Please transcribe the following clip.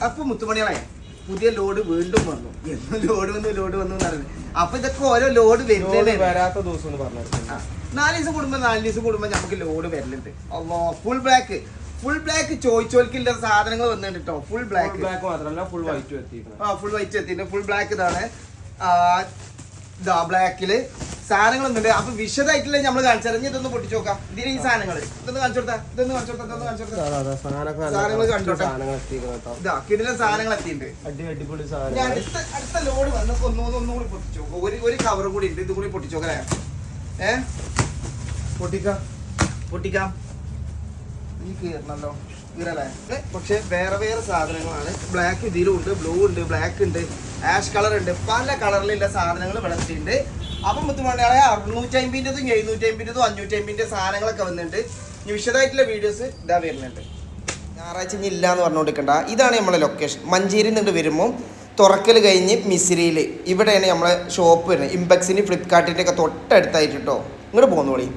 അപ്പൊ മുത്തുമണികളെ പുതിയ ലോഡ് വീണ്ടും വന്നു. എന്ന് ലോഡ് വന്നു പറയുന്നത്. അപ്പൊ ഇതൊക്കെ ഓരോ ലോഡ് വരുന്നത് വരാത്ത ദിവസം 4 ദിവസം കൂടുമ്പോ നമുക്ക് ലോഡ് വരലുണ്ട്. അല്ലോ ഫുൾ ബ്ലാക്ക് ചോദിച്ചോൽക്കില്ല സാധനങ്ങൾ വന്നിട്ടുണ്ട് കേട്ടോ. ഫുൾ ബ്ലാക്ക് മാത്രമല്ല ഫുൾ വൈറ്റ് എത്തിയിട്ടുണ്ട്. ഫുൾ വൈറ്റ് എത്തിയിട്ടുണ്ട്. ഫുൾ ബ്ലാക്ക് ഇതാണ്. ബ്ലാക്കില് സാധനങ്ങൾ വന്നിട്ടുണ്ട്. അപ്പൊ വിശദമായിട്ടില്ല നമ്മൾ കാണിച്ചറിഞ്ഞ് ഇതൊന്ന് പൊട്ടിച്ചു നോക്കാം. ഇതിന് ഈ സാധനങ്ങൾ ഇതൊന്ന് കാണിച്ചു കൊടുത്താ സാധനങ്ങൾ കണ്ടോട്ടെ. ഇതാ കിടിലൻ സാധനങ്ങൾ എത്തിയിട്ടുണ്ട്. ഞാൻ അടുത്ത ലോഡ് വന്നപ്പോ ഒന്നുകൂടി പൊട്ടിച്ചു നോക്കാം. ഒരു കവറും കൂടി ഉണ്ട്. ഇതും കൂടി പൊട്ടിച്ചു നോക്കാം. പൊട്ടിക്കാം. ഈ കീറണല്ലോ കീറല്ലേ. പക്ഷെ വേറെ സാധനങ്ങളാണ്. ബ്ലാക്ക് ഇതിലും ഉണ്ട്, ബ്ലൂ ഉണ്ട്, ബ്ലാക്ക് ഉണ്ട്, ആഷ് കളർ ഉണ്ട്, പല കളറിലുള്ള സാധനങ്ങൾ വിളച്ചിട്ടുണ്ട്. അപ്പം മുത്തുമണികളെ 650-ൻ്റെതും 750-ൻ്റെതും 550-ൻ്റെ സാധനങ്ങളൊക്കെ വന്നിട്ടുണ്ട്. ഇനി വിശദമായിട്ടുള്ള വീഡിയോസ് ഇതാ വരുന്നുണ്ട്. ഞായറാഴ്ച ഇനി ഇല്ല എന്ന് പറഞ്ഞുകൊണ്ടിരിക്കണ്ട. ഇതാണ് നമ്മളെ ലൊക്കേഷൻ. മഞ്ചേരിയിൽ നിന്ന് വരുമ്പോൾ തുറക്കൽ കഴിഞ്ഞ് മിസിരിയിൽ ഇവിടെയാണ് നമ്മളെ ഷോപ്പ് വരുന്നത്. ഇമ്പെക്സിന് ഫ്ലിപ്കാർട്ടിൻ്റെ ഒക്കെ തൊട്ടടുത്തായിട്ട് കേട്ടോ. ഇങ്ങോട്ട് പോകുന്നോളി.